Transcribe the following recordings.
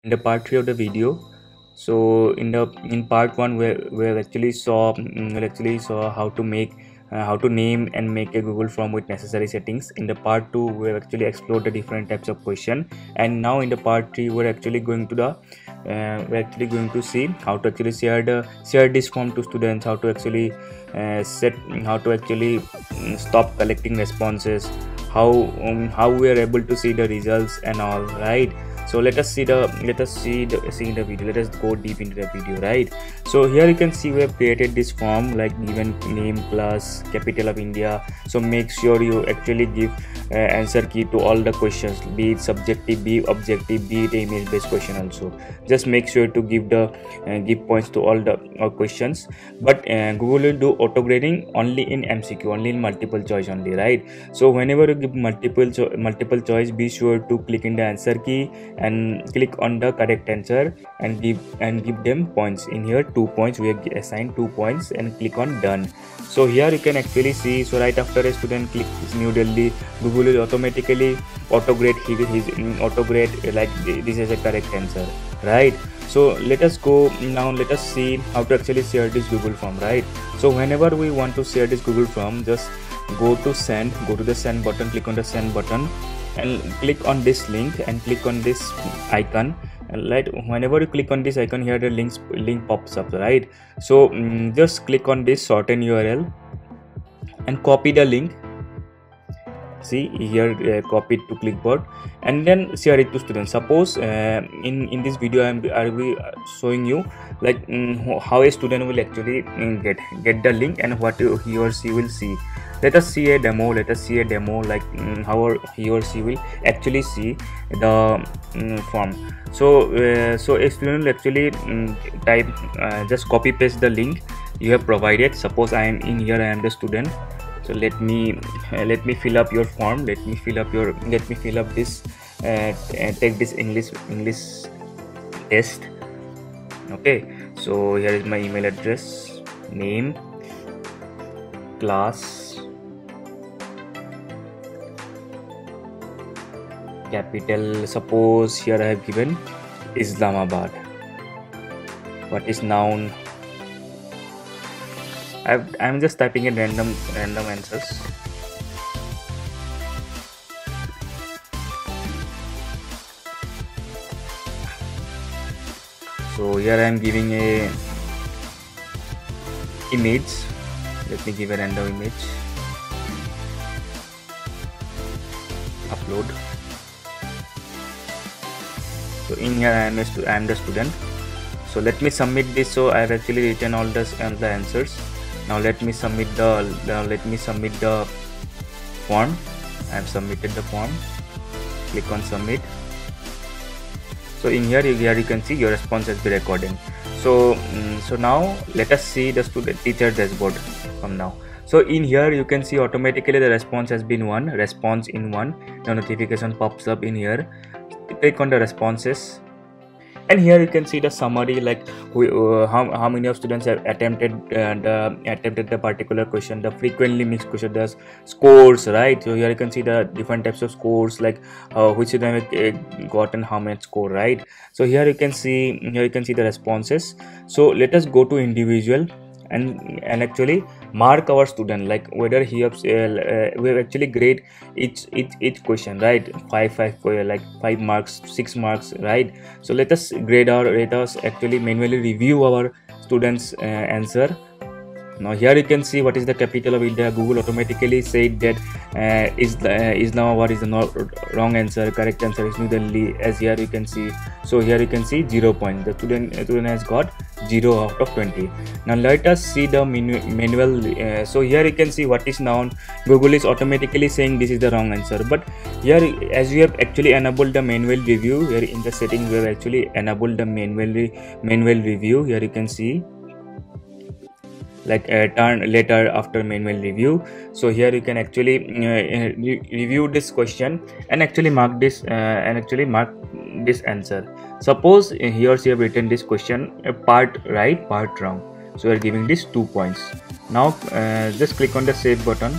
in the part 3 of the video. So in part 1 we actually saw how to make how to name and make a Google form with necessary settings. In the part 2 we have actually explored the different types of question, and now in the part 3 we're actually going to see how to actually share this form to students, how to actually stop collecting responses, how we are able to see the results and all, right? So let us see in the video. Let us go deep into the video, right? So here you can see we have created this form, like given name plus capital of India. So make sure you actually give answer key to all the questions, be it subjective, be it objective, be it image based question also. Just make sure to give give points to all the questions. But Google will do auto grading only in MCQ, only in multiple choice only, right? So whenever you give multiple choice, be sure to click in the answer key and click on the correct answer and give them points. In here 2 points, we have assigned 2 points, and click on done. So here you can actually see, so right after a student clicks New Delhi, Google will automatically auto grade like this is a correct answer, right? So let us go now. Let us see how to actually share this Google form, right? So whenever we want to share this Google form, just go to the send button, click on the send button and click on this link and click on this icon. And right, whenever you click on this icon, here the link pops up, right? So just click on this shorten URL and copy the link. See here, copy it to clipboard and then share it to students. Suppose in this video I will be showing you like how a student will actually get the link and what he or she will see. Let us see a demo. Like how he or she will actually see the form. So a student will actually type, just copy paste the link you have provided. Suppose I am in here, I am the student. So let me fill up your form. Let me fill up this take this English test. Okay, so here is my email address, name, class, capital. Suppose here I have given Islamabad. What is noun? I'm just typing in random answers. So here I am giving a image. Let me give a random image. Upload. So in here I am the student. So let me submit this. So I have actually written all the answers. Now let me submit the form. I have submitted the form. Click on submit. So in here you can see your response has been recorded. So now let us see the teacher dashboard from now. So in here you can see automatically the response has been response in 1. The notification pops up in here. Click on the responses. And here you can see the summary, like how many of students have attempted the particular question, the frequently mixed question, the scores, right? So here you can see the different types of scores, like which of them have gotten how much score, right? So here you can see the responses. So let us go to individual and actually mark our student, like whether he has we have actually grade each question, right? 5 like 5 marks, 6 marks, right? So let us actually manually review our students answer. Now here you can see what is the capital of India. Google automatically said that Islamabad is the wrong answer. Correct answer is New Delhi, as here you can see. So here you can see 0 points. The student has got 0 out of 20. Now let us see the manual. So here you can see what is noun. Google is automatically saying this is the wrong answer. But here, as we have actually enabled the manual review, here in the settings we have actually enabled the manual review. Here you can see, like turn later after manual review. So here you can actually review this question and actually mark this answer. Suppose he or she have written this question part right, part wrong. So we are giving this 2 points. Now just click on the save button,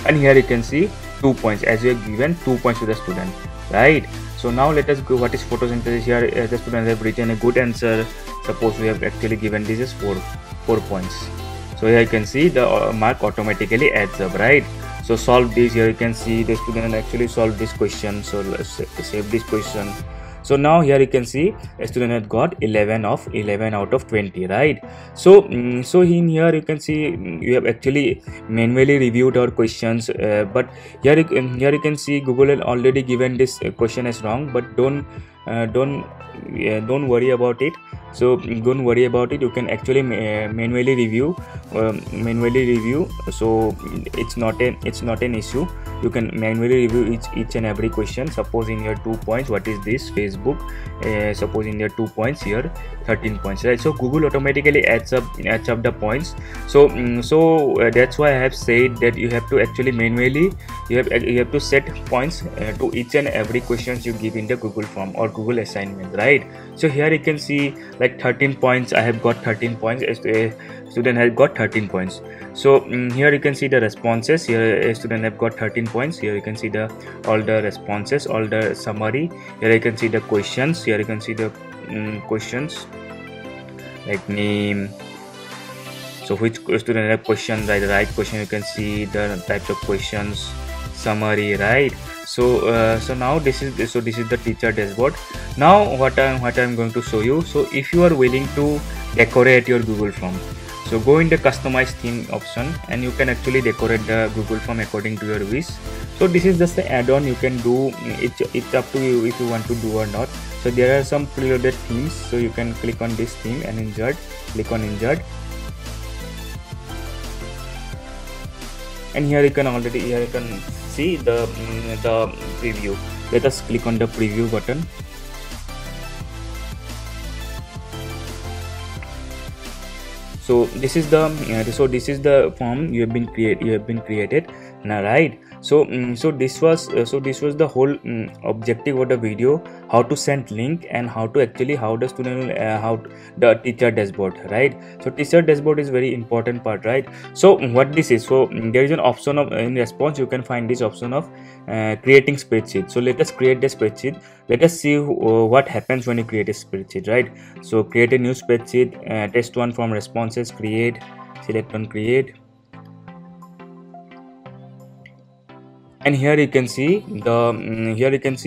and here you can see 2 points, as we have given 2 points to the student, right? So now let us go. What is photosynthesis? Here the students have written a good answer. Suppose we have actually given this is 4 points. So here you can see the mark automatically adds up, right? So solve this. Here you can see the student actually solved this question. So let's save this question. So now here you can see a student had got 11 out of 20, right? So so in here you can see you have actually manually reviewed our questions, but here you can see Google had already given this question as wrong, but don't worry about it. So don't worry about it. You can actually manually review. So it's not an issue. You can manually review each and every question. Suppose in your 2 points, what is this? Facebook. Suppose in your 2 points, here 13 points, right? So Google automatically adds up the points. So that's why I have said that you have to actually manually you have to set points to each and every questions you give in the Google form or Google assignment, right? So here you can see like 13 points. I have got 13 points. A student has got 13 points. So here you can see the responses. Here a student have got 13 points. Here you can see all the responses, all the summary. Here you can see the questions. Here you can see the questions like name. So which student have question, right? The right question. You can see the types of questions, summary, right? So so now this is the teacher dashboard. Now what I'm going to show you. So if you are willing to decorate your Google form, so go in the customize theme option and you can actually decorate the Google form according to your wish. So this is just the add-on you can do. It's up to you if you want to do or not. So there are some preloaded themes, so you can click on this theme and insert. Click on insert, and here you can see the preview. Let us click on the preview button. So this is the form you have been created now, right? So this was the whole objective of the video, how to send link and how the student how the teacher dashboard, right? So teacher dashboard is very important part, right? So what this is, so there is an option of in response you can find this option of creating spreadsheet. So let us create the spreadsheet. Let us see what happens when you create a spreadsheet, right? So create a new spreadsheet, test one from responses, create, select on create. And here you can see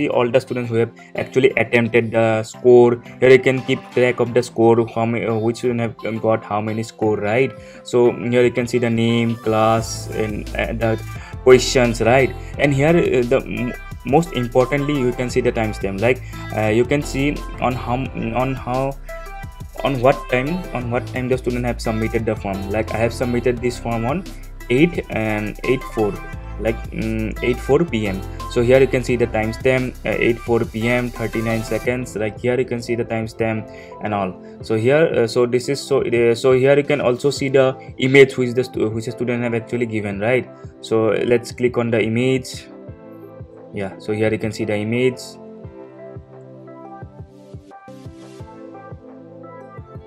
all the students who have actually attempted the score. Here you can keep track of the score, which student have got how many score, right? So here you can see the name, class, and the questions, right? And here the most importantly you can see the timestamp. Like you can see on what time the student have submitted the form. Like I have submitted this form on 8/4, like 8:04 p.m. So here you can see the timestamp, 8:04 p.m. 39 seconds. Like here you can see the timestamp and all. So here so here you can also see the image which the student have actually given, right? So let's click on the image. Yeah, so here you can see the image.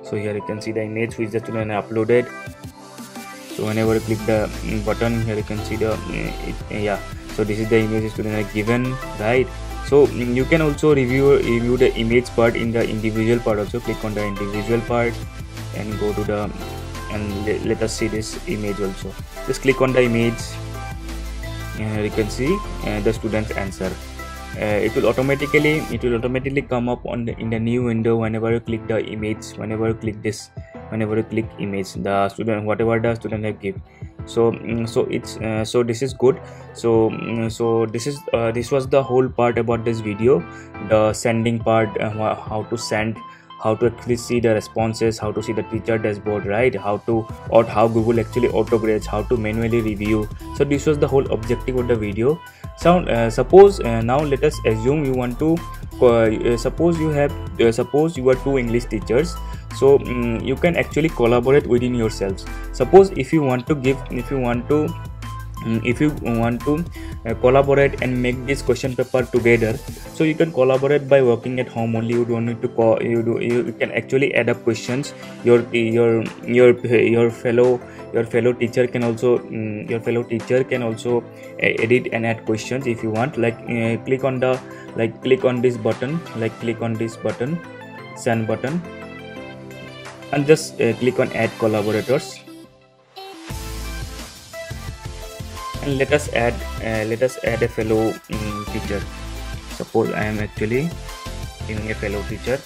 So here you can see the image which the student have uploaded. So whenever you click the button, here you can see the yeah, so this is the image the student have given, right? So you can also review the image part in the individual part also. Click on the individual part and go to the let us see this image also. Just click on the image. Here you can see the student's answer. It will automatically come up in the new window whenever you click the image. Whenever you click image, the student, whatever the student have give. So so this is good. So this was the whole part about this video, the sending part, how to send, how to actually see the responses, how to see the teacher dashboard, right? How Google actually auto grades, how to manually review. So this was the whole objective of the video. So suppose now let us assume you want to suppose you are two English teachers. So you can actually collaborate within yourselves. Suppose if you want to collaborate and make this question paper together. So you can collaborate by working at home only. You don't need to call, you can actually add up questions. Your fellow teacher can also edit and add questions if you want. Click on this button, send button, and just click on add collaborators, and let us add a fellow teacher. Suppose I am actually giving a fellow teacher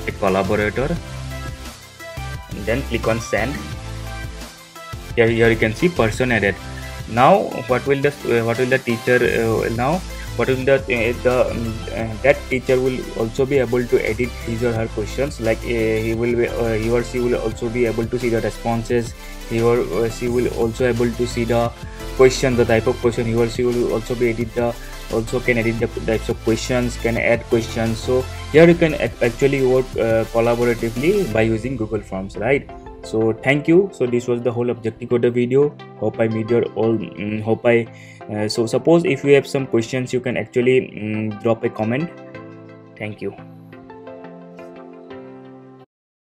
a collaborator, and then click on send. Here you can see person added. Now what will the teacher that teacher will also be able to edit his or her questions. He or she will also be able to see the responses. He or she will also able to see the question, the type of question. He or she will also can edit the types of questions, can add questions. So here you can actually work collaboratively by using Google Forms, right? So thank you. So this was the whole objective of the video. Hope I made your all so suppose if you have some questions, you can actually drop a comment. Thank you.